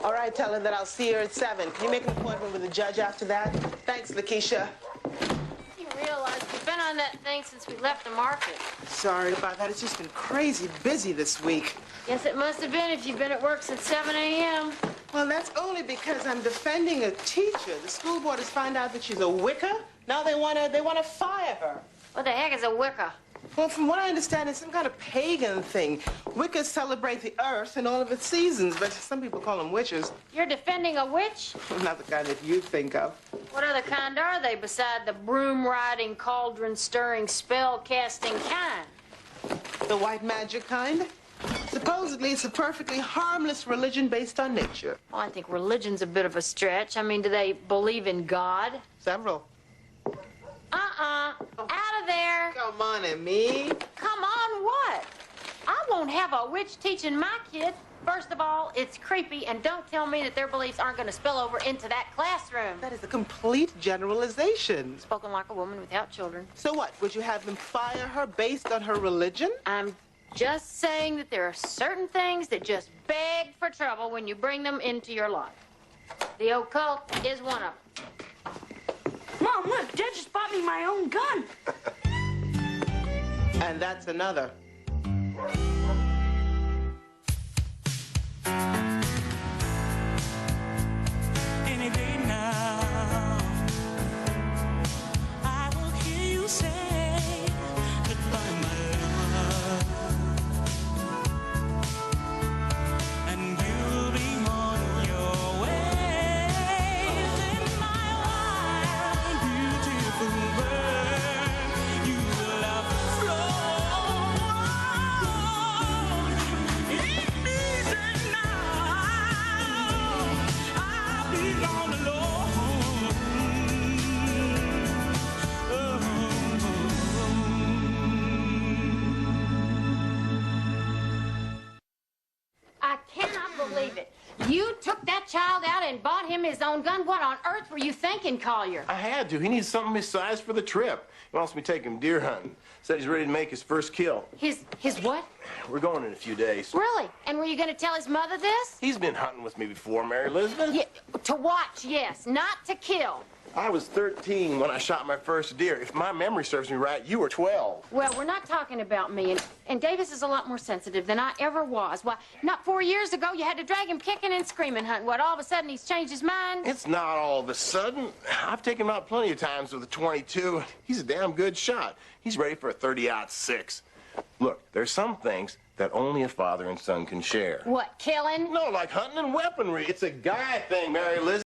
All right, tell her that I'll see her at 7. Can you make an appointment with the judge after that? Thanks, Lakeisha. You realize we've been on that thing since we left the market. Sorry about that. It's just been crazy busy this week. Yes, it must have been if you've been at work since 7 a.m. Well, that's only because I'm defending a teacher. The school board has found out that she's a Wicca. Now they want to fire her. What the heck is a Wicca? Well, from what I understand, it's some kind of pagan thing. Wiccas celebrate the earth and all of its seasons, but some people call them witches. You're defending a witch? Not the kind that you think of. What other kind are they beside the broom-riding, cauldron-stirring, spell-casting kind? The white magic kind? Supposedly, it's a perfectly harmless religion based on nature. Well, I think religion's a bit of a stretch. I mean, do they believe in God? Several. Out of there. Come on, Emmy. Come on, what? I won't have a witch teaching my kid. First of all, it's creepy, and don't tell me that their beliefs aren't going to spill over into that classroom. That is a complete generalization. Spoken like a woman without children. So what? Would you have them fire her based on her religion? I'm just saying that there are certain things that just beg for trouble when you bring them into your life. The occult is one of them. Mom, look, Dad just bought me my own gun. And that's another. Any day now, I will hear you say goodbye, my love, and you'll be on your way. In my wild, beautiful world, you will have flown. It's easy now, I'll be all alone. I cannot believe it. You took that child out and bought him his own gun. What on earth were you thinking, Collier? I had to. He needs something his size for the trip. He wants me to take him deer hunting. Said he's ready to make his first kill. His what? We're going in a few days. Really? And were you going to tell his mother this? He's been hunting with me before, Mary Elizabeth. Yeah, to watch, yes, not to kill. I was 13 when I shot my first deer. If my memory serves me right, you were 12. Well, we're not talking about me, and Davis is a lot more sensitive than I ever was. Why, not 4 years ago, you had to drag him kicking and screaming hunting. What, all of a sudden he's changed his mind? It's not all of a sudden. I've taken him out plenty of times with a .22. He's a damn good shot. He's ready for a 30-06. Look, there's some things that only a father and son can share. What, killing? No, like hunting and weaponry. It's a guy thing, Mary Elizabeth.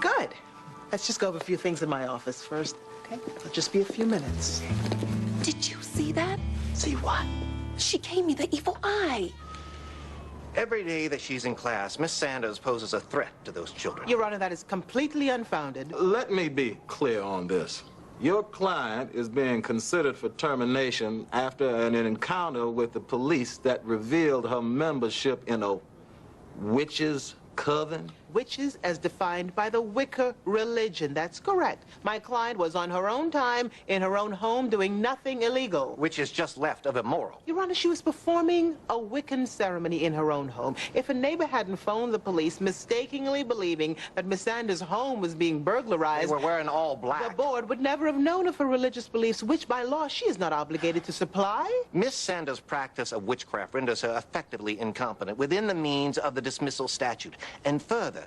Good. Let's just go over a few things in my office first, okay? It'll just be a few minutes. Did you see that? See what? She gave me the evil eye. Every day that she's in class, Miss Sanders poses a threat to those children. Your Honor, that is completely unfounded. Let me be clear on this. Your client is being considered for termination after an encounter with the police that revealed her membership in a witches' coven. Witches as defined by the Wicca religion. That's correct. My client was on her own time, in her own home, doing nothing illegal. Which is just left of immoral. Your Honor, she was performing a Wiccan ceremony in her own home. If a neighbor hadn't phoned the police, mistakenly believing that Miss Sanders' home was being burglarized... They were wearing all black. The board would never have known of her religious beliefs, which by law she is not obligated to supply. Miss Sanders' practice of witchcraft renders her effectively incompetent within the means of the dismissal statute. And further,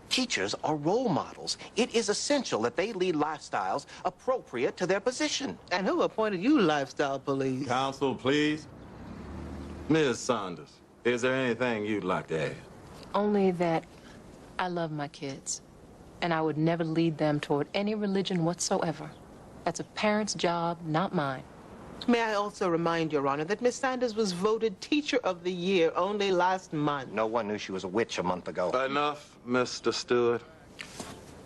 teachers are role models. It is essential that they lead lifestyles appropriate to their position. And who appointed you lifestyle police? Counsel, please. Ms. Saunders, is there anything you'd like to add? Only that I love my kids, and I would never lead them toward any religion whatsoever. That's a parent's job, not mine. May I also remind Your Honor that Miss Sanders was voted Teacher of the Year only last month. No one knew she was a witch a month ago. Enough, Mr. Stewart.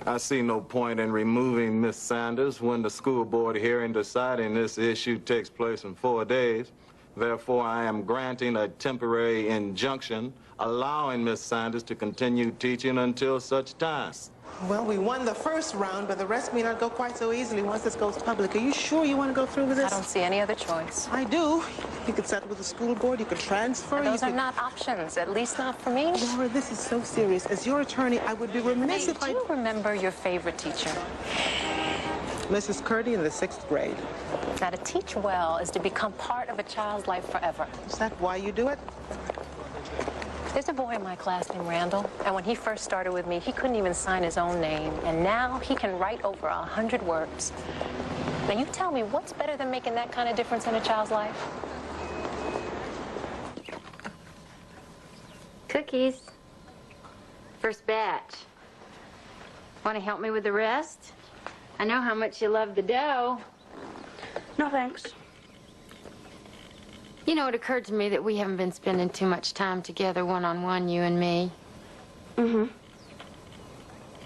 I see no point in removing Miss Sanders when the school board hearing deciding this issue takes place in 4 days. Therefore, I am granting a temporary injunction allowing Miss Sanders to continue teaching until such time. Well, we won the first round, but the rest may not go quite so easily once this goes public. Are you sure you want to go through with this? I don't see any other choice. I do. You could settle with the school board. You could transfer. Those are not options, at least not for me. Laura, this is so serious. As your attorney, I would be remiss if Do you remember your favorite teacher? Mrs. Curdy in the 6th grade. Now, to teach well is to become part of a child's life forever. Is that why you do it? There's a boy in my class named Randall, and when he first started with me, he couldn't even sign his own name, and now he can write over 100 words. Now, you tell me, what's better than making that kind of difference in a child's life? Cookies. First batch. Want to help me with the rest? I know how much you love the dough. No, thanks. You know, it occurred to me that we haven't been spending too much time together one-on-one, you and me. Mm-hmm.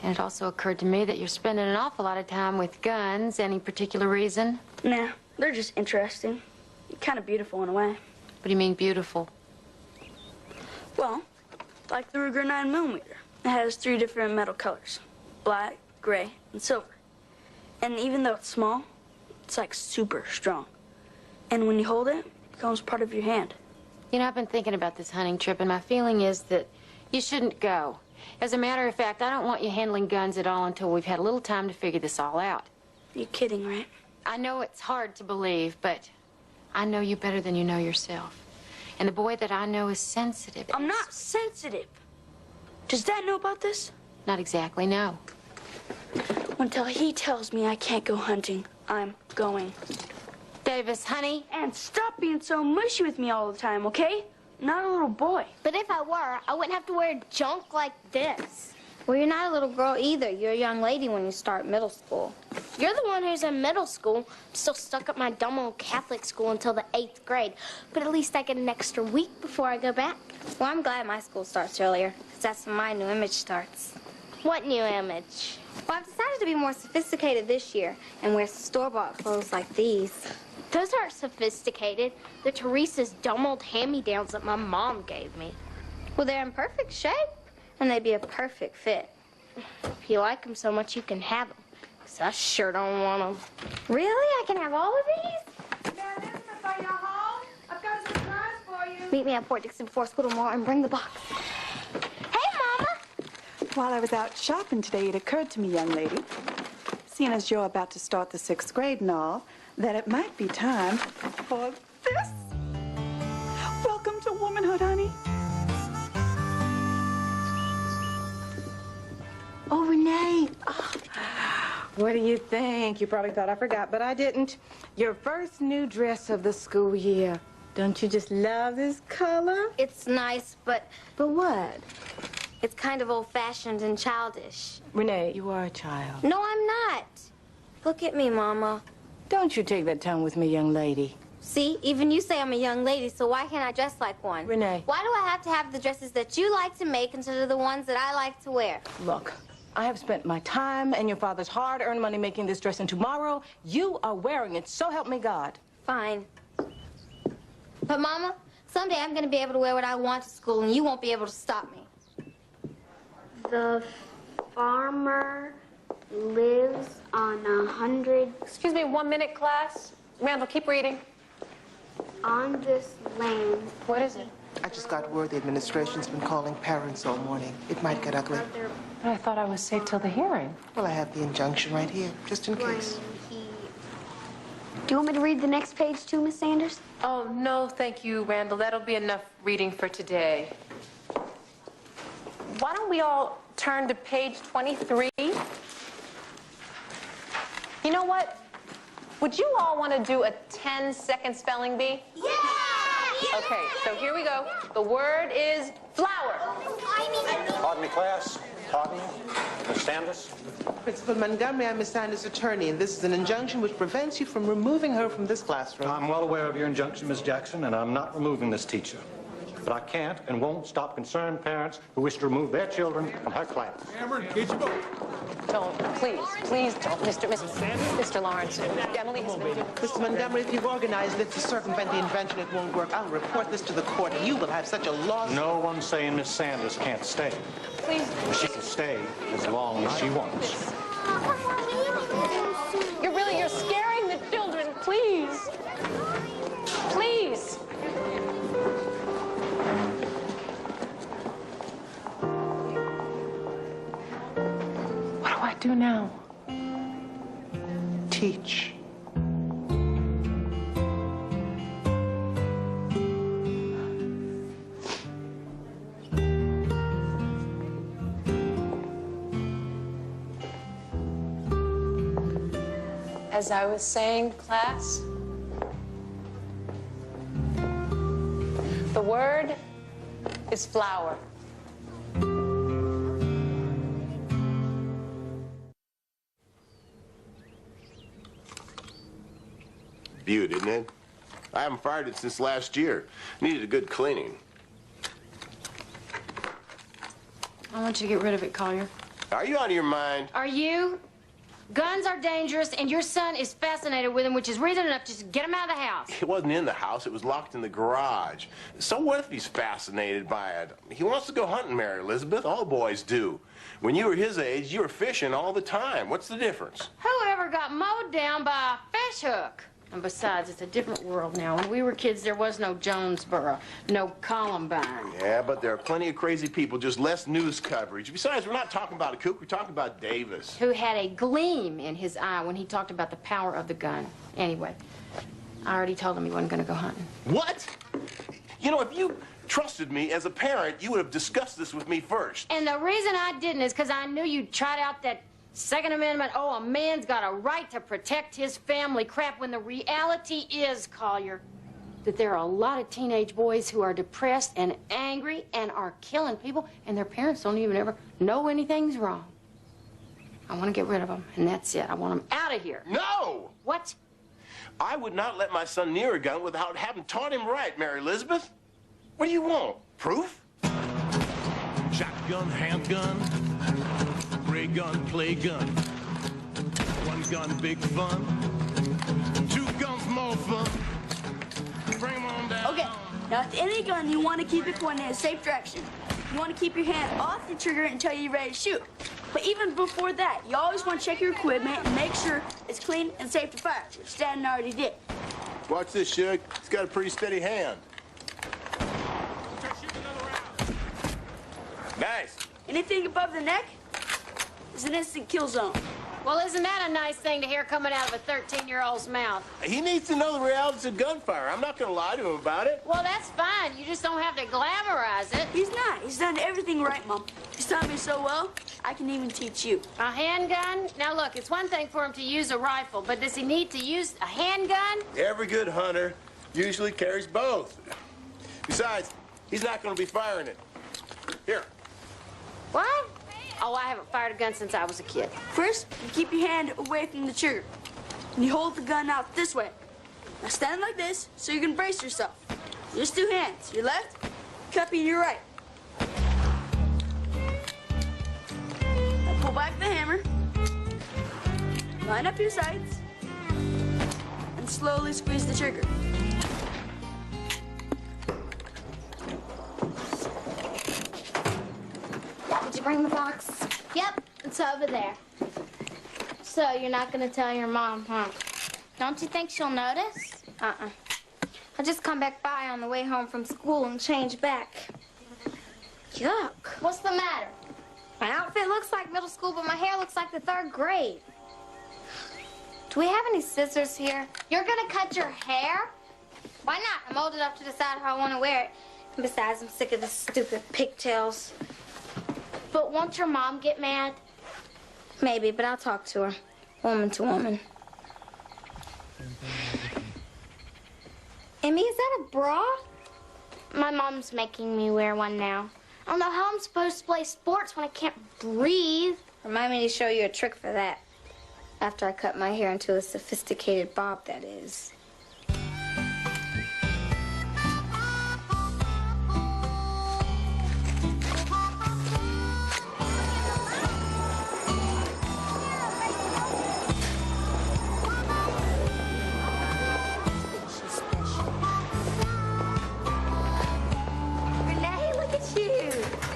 And it also occurred to me that you're spending an awful lot of time with guns. Any particular reason? Nah, they're just interesting. Kind of beautiful in a way. What do you mean beautiful? Well, like the Ruger 9mm. It has 3 different metal colors. Black, gray, and silver. And even though it's small, it's like super strong. And when you hold it, it becomes part of your hand. You know, I've been thinking about this hunting trip, and my feeling is that you shouldn't go. As a matter of fact, I don't want you handling guns at all until we've had a little time to figure this all out. You're kidding, right? I know it's hard to believe, but I know you better than you know yourself. And the boy that I know is sensitive. I'm not sensitive. Does Dad know about this? Not exactly, no. Until he tells me I can't go hunting, I'm going. Davis, honey. And stop being so mushy with me all the time, okay? Not a little boy. But if I were, I wouldn't have to wear junk like this. Well, you're not a little girl either. You're a young lady when you start middle school. You're the one who's in middle school. I'm still stuck at my dumb old Catholic school until the 8th grade. But at least I get an extra week before I go back. Well, I'm glad my school starts earlier, because that's when my new image starts. What new image? Well, I've decided to be more sophisticated this year and wear store-bought clothes like these. Those aren't sophisticated. They're Teresa's dumb old hand-me-downs that my mom gave me. Well, they're in perfect shape, and they'd be a perfect fit. If you like them so much, you can have them, because I sure don't want them. Really? I can have all of these? Are you home? I've got a surprise for you. Meet me at Port Dixon before school tomorrow and bring the box. Hey, Mama! While I was out shopping today, it occurred to me, young lady, seeing as you're about to start the 6th grade and all, that it might be time for this. Welcome to womanhood, honey. Oh, Renee. Oh. What do you think? You probably thought I forgot, but I didn't. Your first new dress of the school year. Don't you just love this color? It's nice, but what? it's kind of old-fashioned and childish. Renee, you are a child. No, I'm not. Look at me, Mama. Don't you take that tone with me, young lady. See, even you say I'm a young lady, so why can't I dress like one? Renee. Why do I have to have the dresses that you like to make instead of the ones that I like to wear? Look, I have spent my time and your father's hard-earned money making this dress, and tomorrow you are wearing it, so help me God. Fine. But, Mama, someday I'm going to be able to wear what I want to school, and you won't be able to stop me. The farmer lives on 100 Excuse me, 1 minute, class. Randall, keep reading. on this land. What is it? I just got word the administration's been calling parents all morning. It might get ugly. But I thought I was safe till the hearing. Well, I have the injunction right here, just in case. Do you want me to read the next page too, Miss Sanders? Oh, no, thank you, Randall. That'll be enough reading for today. Why don't we all turn to page 23? You know what? Would you all want to do a 10-second spelling bee? Yeah! Okay, so here we go. The word is flower. Pardon me, class. Harvey, Miss Sanders. Principal Montgomery, I'm Miss Sanders' attorney, and this is an injunction which prevents you from removing her from this classroom. I'm well aware of your injunction, Miss Jackson, and I'm not removing this teacher. But I can't and won't stop concerned parents who wish to remove their children from her class. Cameron, get your boat. Don't, please don't, Mr. Lawrence. Emily has been... Mr. Montgomery, if you've organized this to circumvent the invention, it won't work. I'll report this to the court. You will have such a loss. No one's saying Miss Sanders can't stay. Please. She can stay as long as she wants. You're scaring the children. Please. Please. What do I do now? Teach. As I was saying, class, the word is flower. Beaut, isn't it? I haven't fired it since last year. Needed a good cleaning. I want you to get rid of it, Collier. Are you out of your mind? Are you? Guns are dangerous, and your son is fascinated with them, which is reason enough to just get him out of the house. It wasn't in the house. It was locked in the garage. So what if he's fascinated by it? He wants to go hunting, Mary Elizabeth. All boys do. When you were his age, you were fishing all the time. What's the difference? Whoever got mowed down by a fish hook? And besides, it's a different world now. When we were kids, there was no Jonesboro, no Columbine. Yeah, but there are plenty of crazy people, just less news coverage. Besides, we're not talking about a kook, we're talking about Davis. Who had a gleam in his eye when he talked about the power of the gun. Anyway, I already told him he wasn't going to go hunting. What? You know, if you trusted me as a parent, you would have discussed this with me first. And the reason I didn't is because I knew you'd tried out that Second Amendment, oh, a man's got a right to protect his family crap, when the reality is, Collier, that there are a lot of teenage boys who are depressed and angry and are killing people, and their parents don't even ever know anything's wrong. I want to get rid of them, and that's it. I want them out of here. No! What? I would not let my son near a gun without having taught him right, Mary Elizabeth. What do you want? Proof? Shotgun, handgun, ray gun, play gun. One gun, big fun. Two guns, more fun. Bring 'em on down. Okay, now with any gun, you want to keep it pointed in a safe direction. You want to keep your hand off the trigger until you're ready to shoot. But even before that, you always want to check your equipment and make sure it's clean and safe to fire, which Stan already did. Watch this, Shug. He's got a pretty steady hand. Nice. Anything above the neck is an instant kill zone. Well, isn't that a nice thing to hear coming out of a 13-year-old's mouth? He needs to know the realities of gunfire. I'm not going to lie to him about it. Well, that's fine. You just don't have to glamorize it. He's not. He's done everything right, Mom. He's taught me so well, I can even teach you. A handgun? Now, look, it's one thing for him to use a rifle, but does he need to use a handgun? Every good hunter usually carries both. Besides, he's not going to be firing it. Here. What? Oh, I haven't fired a gun since I was a kid. First, you keep your hand away from the trigger. And you hold the gun out this way. Now stand like this so you can brace yourself. Just two hands. Your left, cupping your right. Now pull back the hammer. Line up your sights. And slowly squeeze the trigger. Did you bring the box? Yep, it's over there. So you're not gonna tell your mom, huh? Don't you think she'll notice? I just come back by on the way home from school and change back. Yuck. What's the matter? My outfit looks like middle school, but my hair looks like the 3rd grade. Do we have any scissors here? You're gonna cut your hair? Why not? I'm old enough to decide how I want to wear it. And besides, I'm sick of the stupid pigtails. But won't your mom get mad? Maybe, but I'll talk to her, woman to woman. Emmy, is that a bra? My mom's making me wear one now. I don't know how I'm supposed to play sports when I can't breathe. Remind me to show you a trick for that. After I cut my hair into a sophisticated bob, that is. Renee, look at you.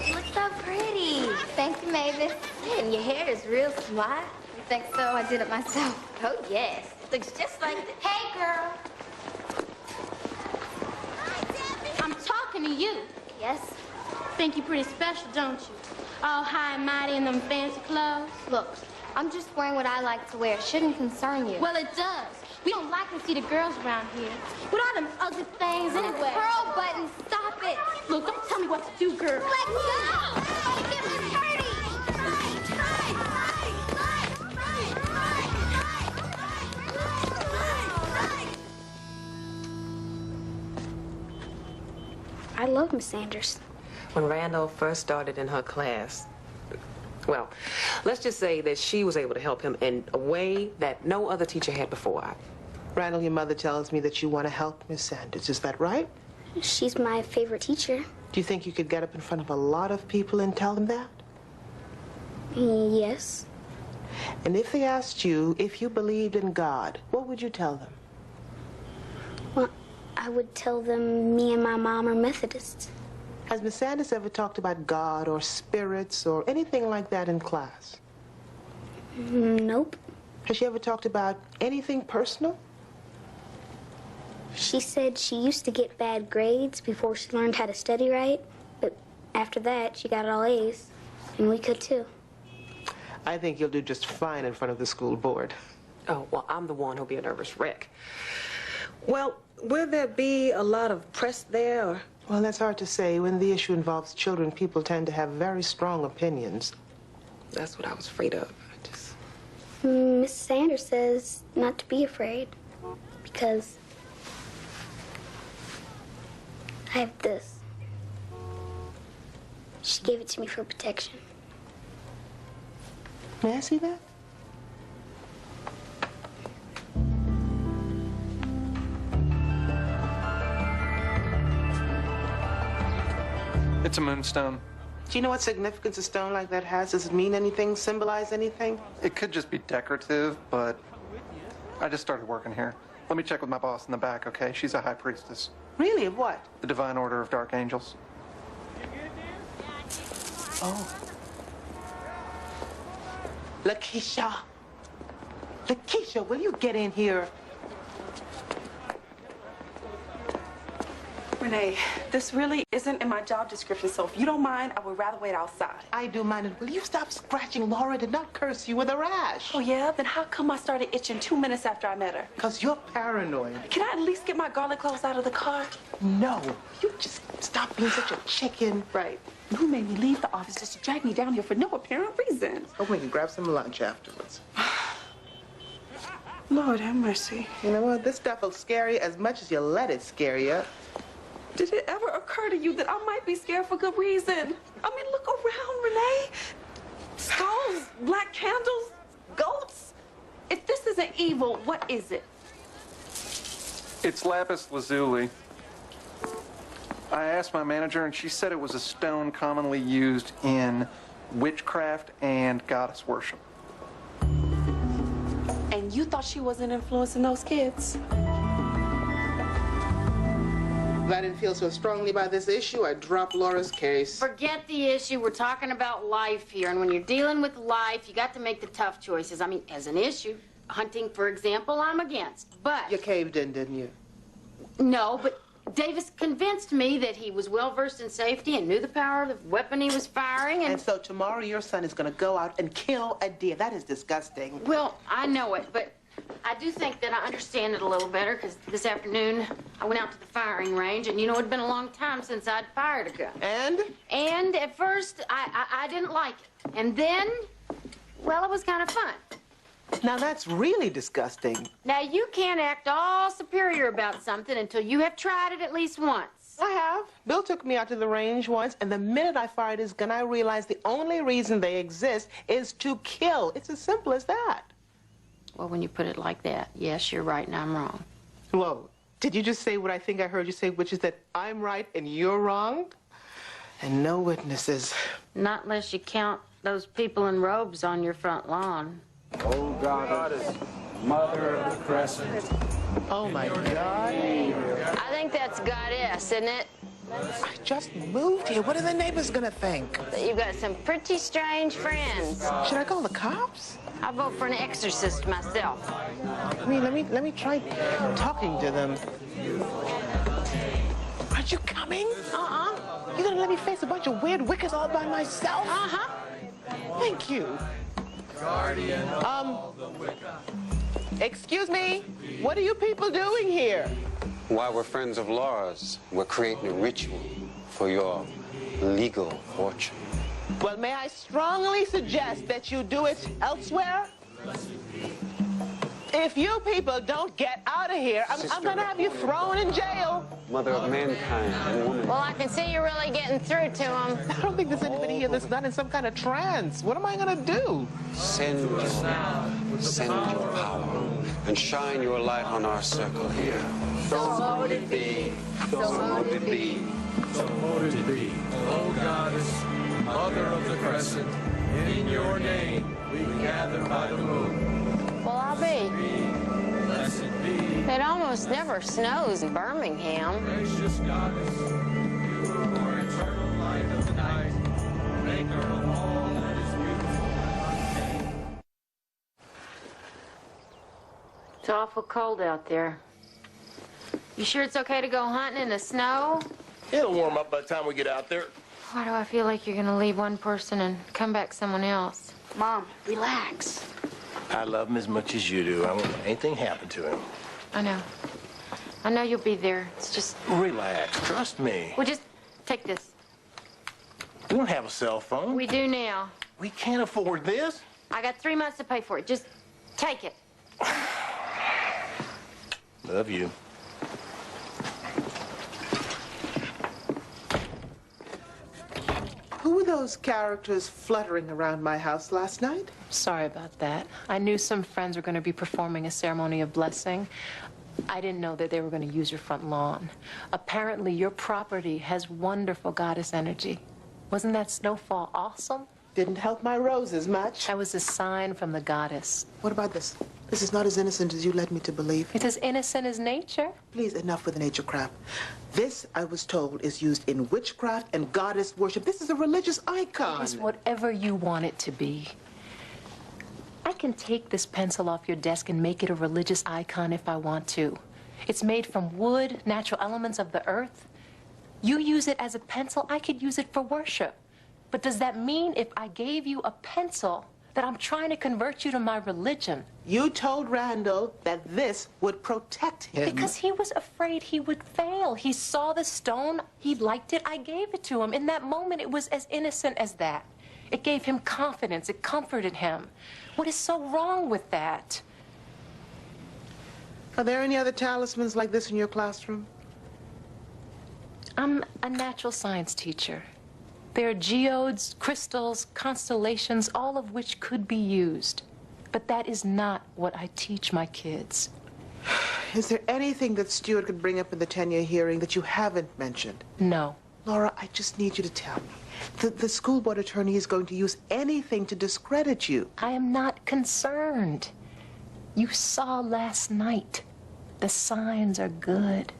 You look so pretty. Thank you, Mavis. And your hair is real smart. You think so? I did it myself. Oh, yes. Looks just like the... Hey, girl. I'm talking to you. Yes? Think you're pretty special, don't you? All high and mighty in them fancy clothes. Look, I'm just wearing what I like to wear. It shouldn't concern you. Well, it does. We don't like to see the girls around here with all them ugly things anyway. Pearl buttons, stop it. Look, don't tell me what to do, girl. Let go. Don't get Miss Purdy. I love Miss Sanders. When Randall first started in her class, well, let's just say that she was able to help him in a way that no other teacher had before. Randall, your mother tells me that you want to help Miss Sanders. Is that right? She's my favorite teacher. Do you think you could get up in front of a lot of people and tell them that? Yes. And if they asked you if you believed in God, what would you tell them? Well, I would tell them me and my mom are Methodists. Has Miss Sanders ever talked about God or spirits or anything like that in class? Nope. Has she ever talked about anything personal? She said she used to get bad grades before she learned how to study right, but after that, she got all A's, and we could too. I think you'll do just fine in front of the school board. Oh, well, I'm the one who'll be a nervous wreck. Well, will there be a lot of press there, or? Well, that's hard to say. When the issue involves children, people tend to have very strong opinions. That's what I was afraid of. Miss Sanders says not to be afraid, because I have this. She gave it to me for protection. May I see that? It's a moonstone. Do you know what significance a stone like that has? Does it mean anything, symbolize anything? It could just be decorative, but I just started working here. Let me check with my boss in the back, okay? She's a high priestess. Really? Of what? The Divine Order of Dark Angels. Oh. Lakeisha. Lakeisha, will you get in here? Renee, this really isn't in my job description, so if you don't mind, I would rather wait outside. I do mind it. Will you stop scratching Laura? I did not curse you with a rash. Oh, yeah? Then how come I started itching 2 minutes after I met her? Because you're paranoid. Can I at least get my garlic clothes out of the car? No. You just stop being such a chicken. Right. You made me leave the office just to drag me down here for no apparent reason. Oh, we can grab some lunch afterwards. Lord have mercy. You know what? This stuff will scare you as much as you let it scare you. Did it ever occur to you that I might be scared for good reason? I mean, look around, Renee. Skulls, black candles, goats. If this isn't evil, what is it? It's lapis lazuli. I asked my manager, and she said it was a stone commonly used in witchcraft and goddess worship. And you thought she wasn't influencing those kids? If I didn't feel so strongly about this issue, I'd drop Laura's case. Forget the issue. We're talking about life here. And when you're dealing with life, you got to make the tough choices. I mean, as an issue, hunting, for example, I'm against. But... You caved in, didn't you? No, but Davis convinced me that he was well-versed in safety and knew the power of the weapon he was firing. And so tomorrow your son is going to go out and kill a deer. That is disgusting. Well, I know it, but I do think that I understand it a little better, because this afternoon I went out to the firing range, and you know, it'd been a long time since I'd fired a gun. And? And at first, I didn't like it. And then, well, it was kind of fun. Now, that's really disgusting. Now, you can't act all superior superior about something until you have tried it at least once. I have. Bill took me out to the range once, and the minute I fired his gun, I realized the only reason they exist is to kill. It's as simple as that. Well, when you put it like that, yes, you're right and I'm wrong. Whoa, did you just say what I think I heard you say, which is that I'm right and you're wrong? And no witnesses. Not unless you count those people in robes on your front lawn. Oh, Goddess, Mother of the Crescent. Oh, my God. I think that's Goddess, isn't it? I just moved here. What are the neighbors gonna think? You've got some pretty strange friends. Should I call the cops? I'll vote for an exorcist myself. I mean, let me try talking to them. Aren't you coming? You're gonna let me face a bunch of weird Wiccas all by myself? Thank you. Excuse me, what are you people doing here? While we're friends of Laura's, we're creating a ritual for your legal fortune. Well, may I strongly suggest that you do it elsewhere? If you people don't get out of here, I'm gonna have you thrown in jail. Mother of mankind and woman. Well, I can see you're really getting through to him. I don't think there's anybody here that's not in some kind of trance. What am I gonna do? Send your power and shine your light on our circle here. So mote it be. So mote it be. So mote it be. O Goddess, Mother of the Crescent, in your name we gather by the moon. Well, I'll be. Blessed be. It almost never snows in Birmingham. Gracious Goddess, you are eternal light of the night, maker of all that is beautiful. It's awful cold out there. You sure it's okay to go hunting in the snow? It'll warm up by the time we get out there. Why do I feel like you're gonna leave one person and come back someone else? Mom, relax. I love him as much as you do. I won't let anything happen to him. I know. I know you'll be there. It's just... Relax. Trust me. Well, just take this. We don't have a cell phone. We do now. We can't afford this. I got 3 months to pay for it. Just take it. Love you. Who were those characters fluttering around my house last night? Sorry about that. I knew some friends were going to be performing a ceremony of blessing. I didn't know that they were going to use your front lawn. Apparently, your property has wonderful goddess energy. Wasn't that snowfall awesome? Didn't help my roses much. That was a sign from the goddess. What about this? This is not as innocent as you led me to believe. It's as innocent as nature. Please, enough with the nature crap. This, I was told, is used in witchcraft and goddess worship. This is a religious icon. It's whatever you want it to be. I can take this pencil off your desk and make it a religious icon if I want to. It's made from wood, natural elements of the earth. You use it as a pencil, I could use it for worship. But does that mean if I gave you a pencil that I'm trying to convert you to my religion? You told Randall that this would protect him. Because he was afraid he would fail. He saw the stone, he liked it, I gave it to him. In that moment, it was as innocent as that. It gave him confidence, it comforted him. What is so wrong with that? Are there any other talismans like this in your classroom? I'm a natural science teacher. There are geodes, crystals, constellations, all of which could be used. But that is not what I teach my kids. Is there anything that Stuart could bring up in the tenure hearing that you haven't mentioned? No. Laura, I just need you to tell me. The school board attorney is going to use anything to discredit you. I am not concerned. You saw last night. The signs are good.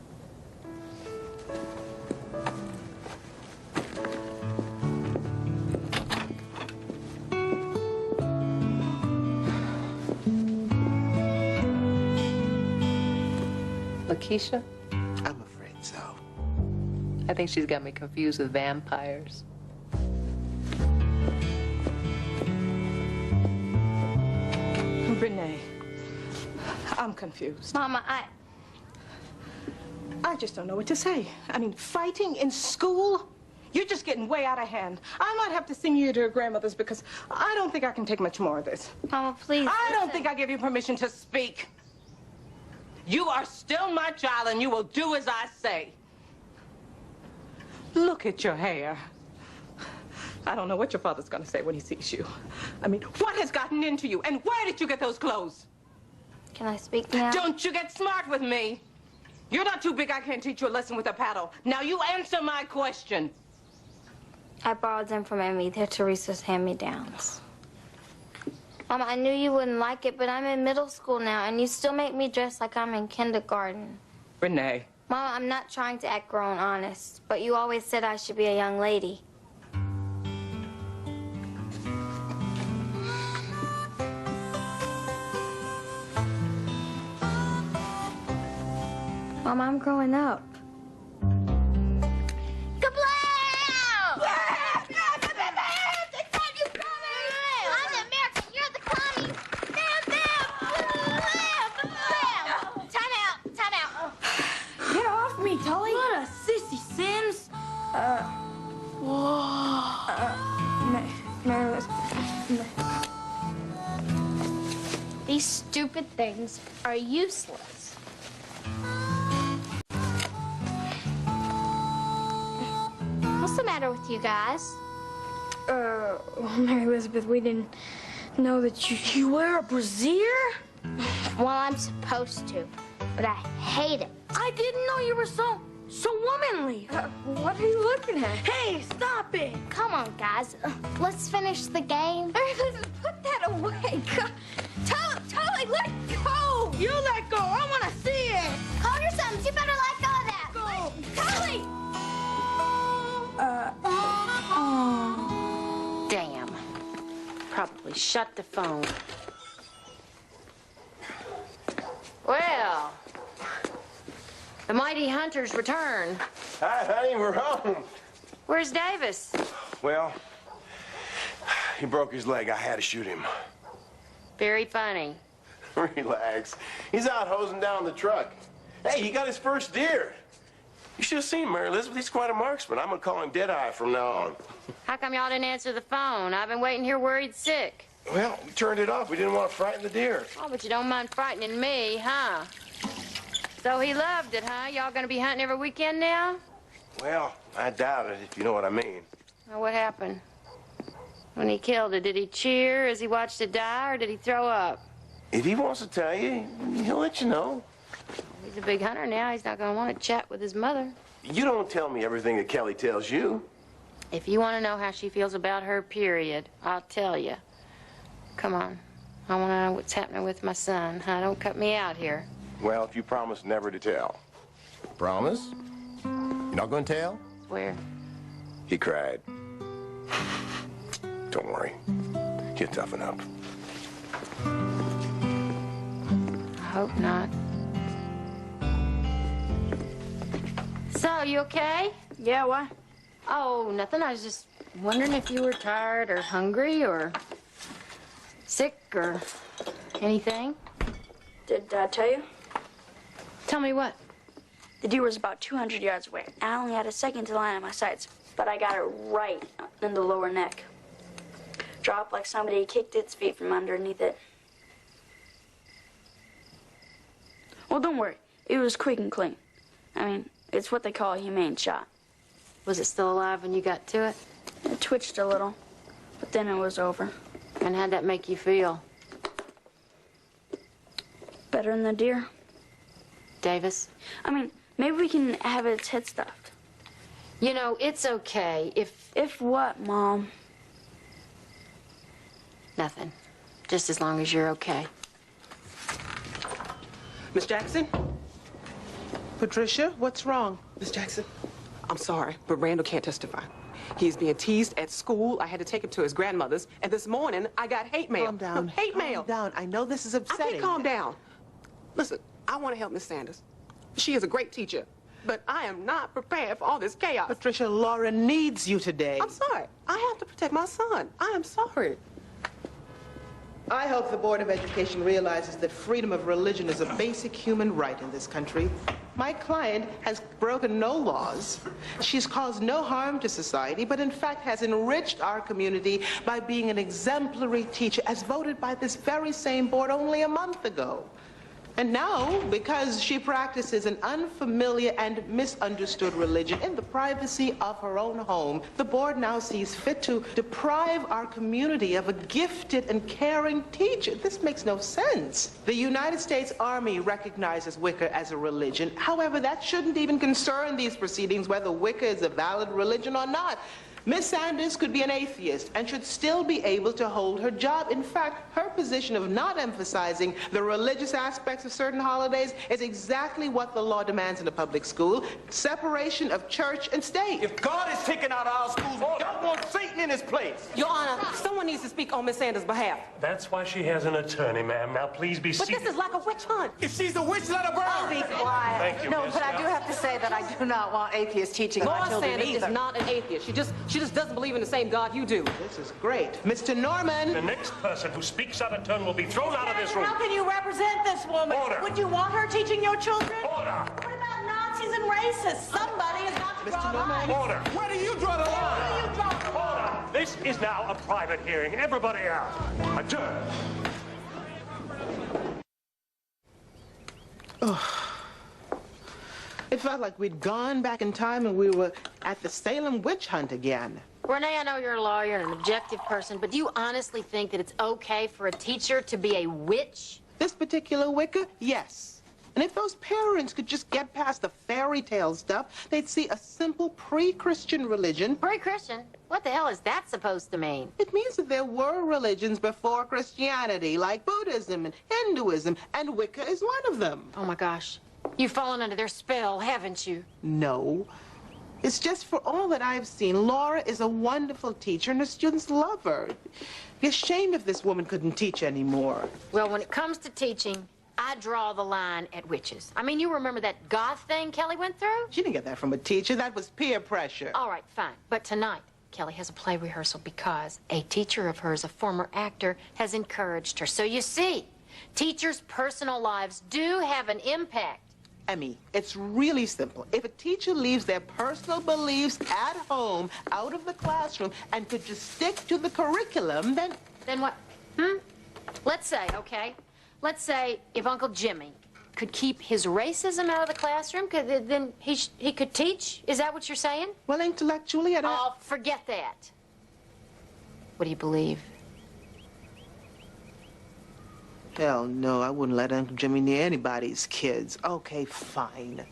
Lakeisha? I'm afraid so. I think she's got me confused with vampires. Renee, I'm confused. Mama, I just don't know what to say. I mean, fighting in school? You're just getting way out of hand. I might have to send you to your grandmother's because I don't think I can take much more of this. Mama, please. I don't think I give you permission to speak. You are still my child, and you will do as I say. Look at your hair. I don't know what your father's gonna say when he sees you. I mean, what has gotten into you, and where did you get those clothes? Can I speak now? Don't you get smart with me. You're not too big, I can't teach you a lesson with a paddle. Now you answer my question. I borrowed them from Emmy. They're Teresa's hand-me-downs. Mama, I knew you wouldn't like it, but I'm in middle school now, and you still make me dress like I'm in kindergarten. Renee. Mama, I'm not trying to act grown, honest, but you always said I should be a young lady. Mama, I'm growing up. Tully? What a sissy, Sims. These stupid things are useless. What's the matter with you guys? Well, Mary Elizabeth, we didn't know that you wear a brassiere? Well, I'm supposed to, but I hate it. I didn't know you were so womanly. What are you looking at? Hey, stop it. Come on, guys. Let's finish the game. Put that away. Tully, let go. You let go. I want to see it. Call your sons. You better let go of that. Go. Tully. Damn. Probably shut the phone. Well, the mighty hunters return. Hi, honey, we're home. Where's Davis? Well, he broke his leg. I had to shoot him. Very funny. Relax. He's out hosing down the truck. Hey, he got his first deer. You should have seen Mary Elizabeth. He's quite a marksman. I'm going to call him Deadeye from now on. How come y'all didn't answer the phone? I've been waiting here worried sick. Well, we turned it off. We didn't want to frighten the deer. Oh, but you don't mind frightening me, huh? So he loved it, huh? Y'all gonna be hunting every weekend now? Well, I doubt it, if you know what I mean. Well, what happened? When he killed it, did he cheer as he watched it die, or did he throw up? If he wants to tell you, he'll let you know. He's a big hunter now. He's not gonna want to chat with his mother. You don't tell me everything that Kelly tells you. If you want to know how she feels about her period, I'll tell you. Come on. I want to know what's happening with my son. Huh? Don't cut me out here. Well, if you promise never to tell. Promise? You're not going to tell? Where? He cried. Don't worry. He'll toughen up. I hope not. So, you okay? Yeah, why? Oh, nothing. I was just wondering if you were tired or hungry or sick or anything. Did I tell you? Tell me what? The deer was about 200 yards away. I only had a second to line on my sights, but I got it right in the lower neck. Dropped like somebody kicked its feet from underneath it. Well, don't worry. It was quick and clean. I mean, it's what they call a humane shot. Was it still alive when you got to it? It twitched a little, but then it was over. And how'd that make you feel? Better than the deer. Davis? I mean, maybe we can have its head stuffed. You know, it's okay if... If what, Mom? Nothing. Just as long as you're okay. Miss Jackson? Patricia, what's wrong? Miss Jackson, I'm sorry, but Randall can't testify. He's being teased at school. I had to take him to his grandmother's. And this morning, I got hate mail. Calm down. No, hate mail. Calm down. I know this is I upsetting. can't calm down. Listen, I want to help Miss Sanders. She is a great teacher. But I am not prepared for all this chaos. Patricia, Laura needs you today. I'm sorry. I have to protect my son. I am sorry. I hope the Board of Education realizes that freedom of religion is a basic human right in this country. My client has broken no laws. She's caused no harm to society, but in fact has enriched our community by being an exemplary teacher, as voted by this very same board only a month ago. And now, because she practices an unfamiliar and misunderstood religion in the privacy of her own home, the board now sees fit to deprive our community of a gifted and caring teacher. This makes no sense. The United States Army recognizes Wicca as a religion. However, that shouldn't even concern these proceedings whether Wicca is a valid religion or not. Miss Sanders could be an atheist and should still be able to hold her job. In fact, her position of not emphasizing the religious aspects of certain holidays is exactly what the law demands in a public school: separation of church and state. If God is taking out our schools, we don't want Satan in his place. Your Honor, someone needs to speak on Miss Sanders' behalf. That's why she has an attorney, ma'am. Now, please be But seated. this is like a witch hunt. If she's a witch, let her burn. I'll be quiet. Thank you, No, Miss but I do Now. have to say that I do not want atheists teaching my Laura children Sanders either. is not an atheist. She just doesn't believe in the same God you do. This is great. Mr. Norman! The next person who speaks out of turn will be thrown out of this room. How can you represent this woman? Order. Would you want her teaching your children? Order! What about Nazis and racists? Somebody has got to draw a line. Order! Where do you draw the line? Where do you draw the line? Order! This is now a private hearing. Everybody out. Adjourn. It felt like we'd gone back in time and we were at the Salem witch hunt again. Renee, I know you're a lawyer and an objective person, but do you honestly think that it's okay for a teacher to be a witch? This particular Wicca, yes. And if those parents could just get past the fairy tale stuff, they'd see a simple pre-Christian religion. Pre-Christian? What the hell is that supposed to mean? It means that there were religions before Christianity, like Buddhism and Hinduism, and Wicca is one of them. Oh, my gosh. You've fallen under their spell, haven't you? No. It's just for all that I've seen, Laura is a wonderful teacher and her students love her. Be ashamed if this woman couldn't teach anymore. Well, when it comes to teaching, I draw the line at witches. I mean, you remember that goth thing Kelly went through? She didn't get that from a teacher. That was peer pressure. All right, fine. But tonight, Kelly has a play rehearsal because a teacher of hers, a former actor, has encouraged her. So you see, teachers' personal lives do have an impact. Emmy, it's really simple. If a teacher leaves their personal beliefs at home, out of the classroom, and could just stick to the curriculum, then... Then what? Let's say, okay? Let's say if Uncle Jimmy could keep his racism out of the classroom, then he could teach? Is that what you're saying? Well, intellectually, I don't... Oh, forget that. What do you believe? Hell no, I wouldn't let Uncle Jimmy near anybody's kids. Okay, fine.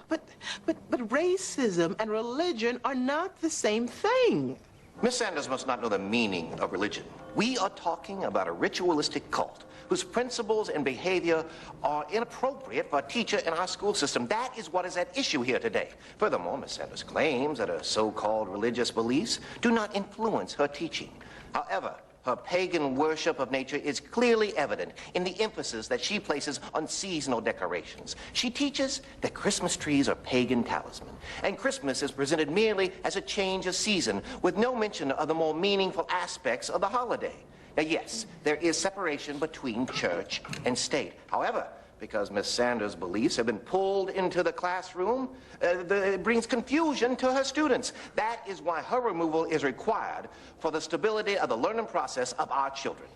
But racism and religion are not the same thing. Miss Sanders must not know the meaning of religion. We are talking about a ritualistic cult whose principles and behavior are inappropriate for a teacher in our school system. That is what is at issue here today. Furthermore, Miss Sanders claims that her so-called religious beliefs do not influence her teaching. However, her pagan worship of nature is clearly evident in the emphasis that she places on seasonal decorations. She teaches that Christmas trees are pagan talisman, and Christmas is presented merely as a change of season with no mention of the more meaningful aspects of the holiday. Now, yes, there is separation between church and state. However, because Miss Sanders' beliefs have been pulled into the classroom, it brings confusion to her students. That is why her removal is required for the stability of the learning process of our children.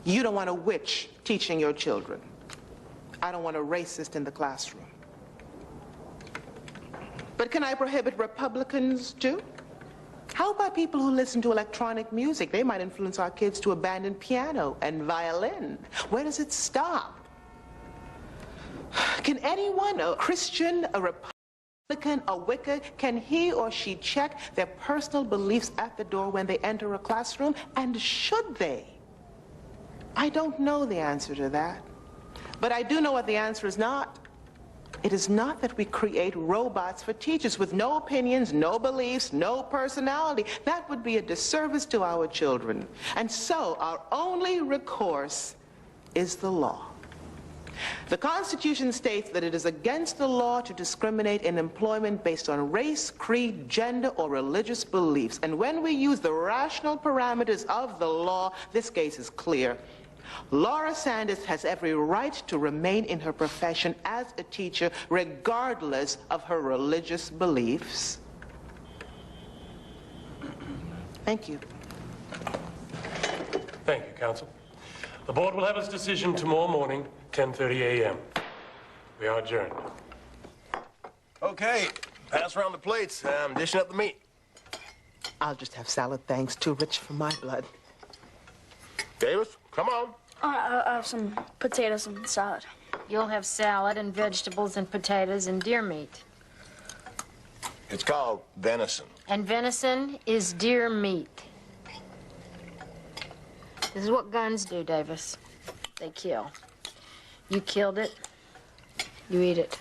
You don't want a witch teaching your children. I don't want a racist in the classroom. But can I prohibit Republicans too? How about people who listen to electronic music? They might influence our kids to abandon piano and violin. Where does it stop? Can anyone, a Christian, a Republican, a Wicca, can he or she check their personal beliefs at the door when they enter a classroom? And should they? I don't know the answer to that. But I do know what the answer is not. It is not that we create robots for teachers with no opinions, no beliefs, no personality. That would be a disservice to our children. And so our only recourse is the law. The Constitution states that it is against the law to discriminate in employment based on race, creed, gender, or religious beliefs. And when we use the rational parameters of the law, this case is clear. Laura Sanders has every right to remain in her profession as a teacher, regardless of her religious beliefs. Thank you. Thank you, counsel. The board will have its decision tomorrow morning, 10:30 a.m. We are adjourned. Okay, pass around the plates. I'm dishing up the meat. I'll just have salad, thanks. Too rich for my blood. Davis, come on. I'll have some potatoes and salad. You'll have salad and vegetables and potatoes and deer meat. It's called venison. And venison is deer meat. This is what guns do, Davis. They kill. You killed it, you eat it.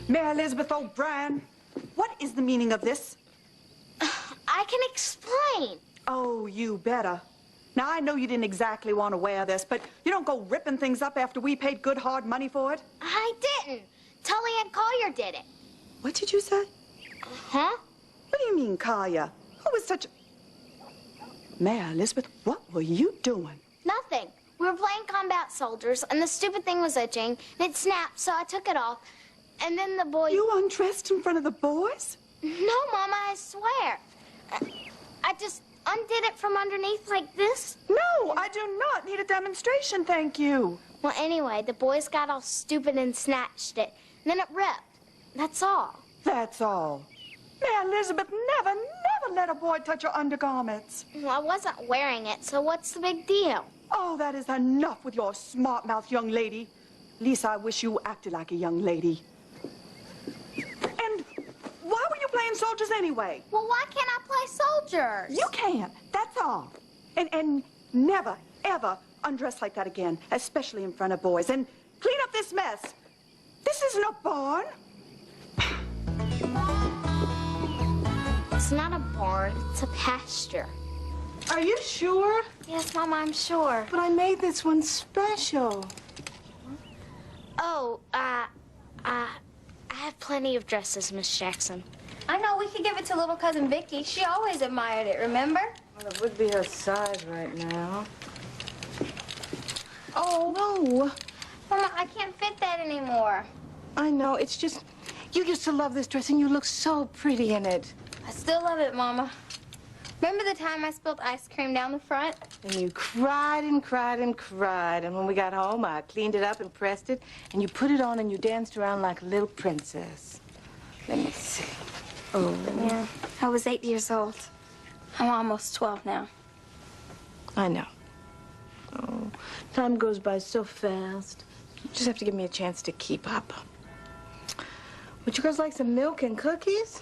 Mary Elizabeth O'Brien, what is the meaning of this? I can explain. Oh, you better. Now, I know you didn't exactly want to wear this, but you don't go ripping things up after we paid good, hard money for it. I didn't. Tully and Collier did it. What did you say? Huh? What do you mean, Collier? Who was such a... Mary Elizabeth, what were you doing? Nothing. We were playing combat soldiers, and the stupid thing was itching, and it snapped, so I took it off. And then the boys... You undressed in front of the boys? No, Mama, I swear. I just undid it from underneath like this. No, I do not need a demonstration, thank you. Well, anyway, the boys got all stupid and snatched it. And then it ripped. That's all. That's all. Mary Elizabeth, never let a boy touch your undergarments. Well, I wasn't wearing it, so what's the big deal? Oh, that is enough with your smart-mouthed young lady. Lisa, I wish you acted like a young lady. And why were you playing soldiers anyway? Well, why can't I play soldiers? You can't, that's all. And never, ever undress like that again, especially in front of boys. And clean up this mess. This isn't a barn. It's not a barn, it's a pasture. Are you sure? Yes, Mama, I'm sure. But I made this one special. Oh, I have plenty of dresses, Miss Jackson. I know, we could give it to little cousin Vicky. She always admired it, remember? Well, it would be her size right now. Oh, no. Mama, I can't fit that anymore. I know, it's just, you used to love this dress and you look so pretty in it. I still love it, Mama. Remember the time I spilled ice cream down the front? And you cried and cried and cried. And when we got home, I cleaned it up and pressed it. And you put it on and you danced around like a little princess. Let me see. Oh. Yeah, I was 8 years old. I'm almost 12 now. I know. Oh, time goes by so fast. You just have to give me a chance to keep up. Would you guys like some milk and cookies?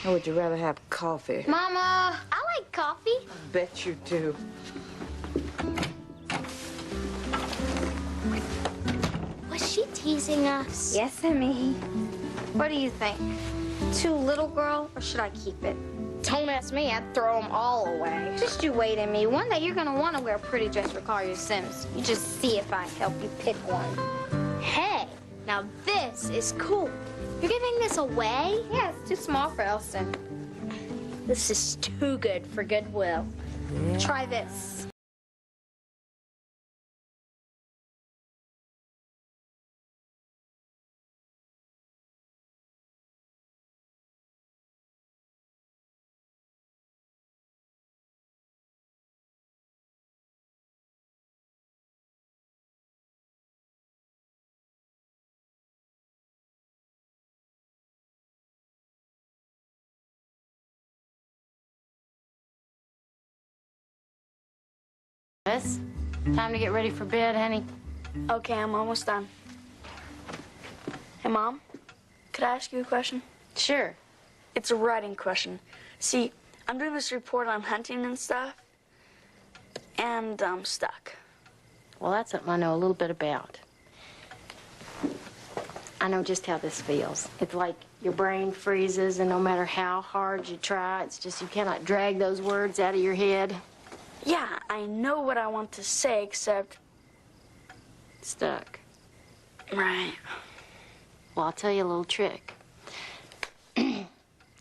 Or would you rather have coffee? Mama, I like coffee. I bet you do. Was she teasing us? Yes, Emmy. What do you think? Too little, girl, or should I keep it? Don't ask me. I'd throw them all away. Just you wait, Emmy. One day you're going to want to wear a pretty dress for Collier Sims. You just see if I help you pick one. Hey, now this is cool. You're giving this away? Yeah, it's too small for Elston. This is too good for Goodwill. Yeah. Try this. Yes? Time to get ready for bed, honey. Okay, I'm almost done. Hey, Mom, could I ask you a question? Sure. It's a writing question. See, I'm doing this report on hunting and stuff, and I'm stuck. Well, that's something I know a little bit about. I know just how this feels. It's like your brain freezes, and no matter how hard you try, it's just you cannot drag those words out of your head. Yeah, I know what I want to say, except... Stuck. Right. Well, I'll tell you a little trick.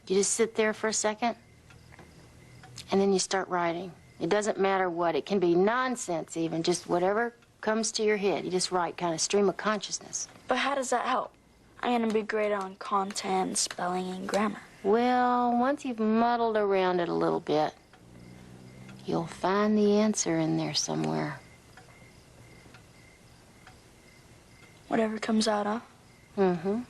You just sit there for a second, and then you start writing. It doesn't matter what. It can be nonsense even, just whatever comes to your head. You just write, kind of stream of consciousness. But how does that help? I'm gonna be great on content, spelling, and grammar. Well, once you've muddled around it a little bit, you'll find the answer in there somewhere. Whatever comes out, huh? Mm-hmm.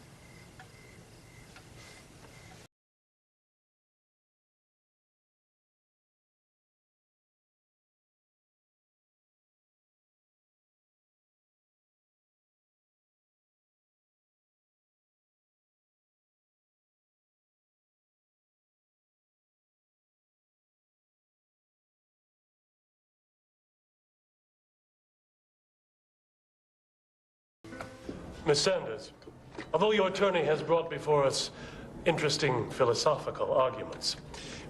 Miss Sanders, although your attorney has brought before us interesting philosophical arguments,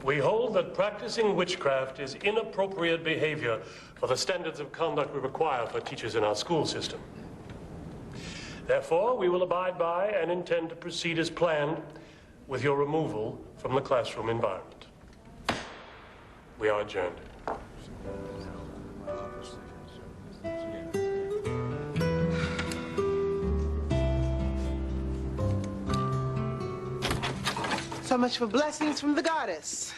we hold that practicing witchcraft is inappropriate behavior for the standards of conduct we require for teachers in our school system. Therefore, we will abide by and intend to proceed as planned with your removal from the classroom environment. We are adjourned. So much for blessings from the goddess.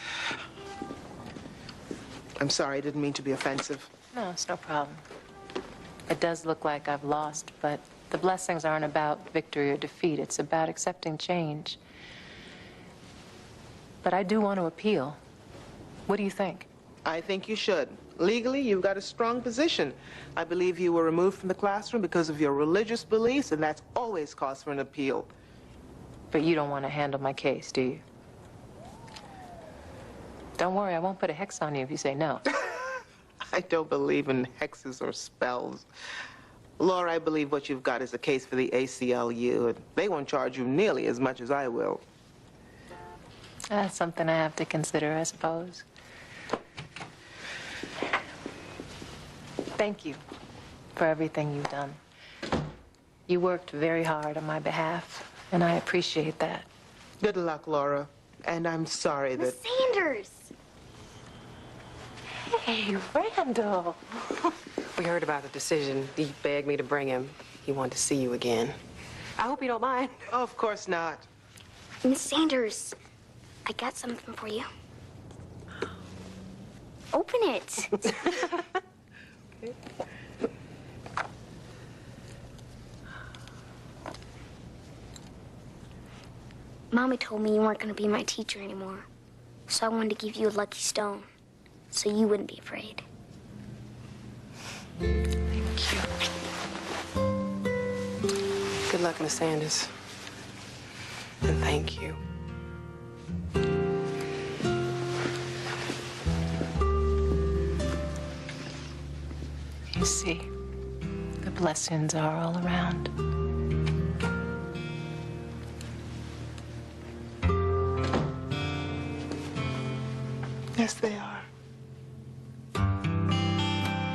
I'm sorry, I didn't mean to be offensive. No, it's no problem. It does look like I've lost, but the blessings aren't about victory or defeat. It's about accepting change. But I do want to appeal. What do you think? I think you should. Legally, you've got a strong position. I believe you were removed from the classroom because of your religious beliefs, and that's always cause for an appeal. But you don't want to handle my case, do you? Don't worry, I won't put a hex on you if you say no. I don't believe in hexes or spells. Laura, I believe what you've got is a case for the ACLU, and they won't charge you nearly as much as I will. That's something I have to consider, I suppose. Thank you for everything you've done. You worked very hard on my behalf, and I appreciate that. Good luck, Laura. And I'm sorry that... Miss Sanders! Hey, Randall. We heard about the decision. He begged me to bring him. He wanted to see you again. I hope you don't mind. Oh, of course not. Miss Sanders, I got something for you. Open it. Mommy told me you weren't going to be my teacher anymore. So I wanted to give you a lucky stone so you wouldn't be afraid. Thank you. Good luck, Miss Sanders. And thank you. You see, the blessings are all around. Yes, they are.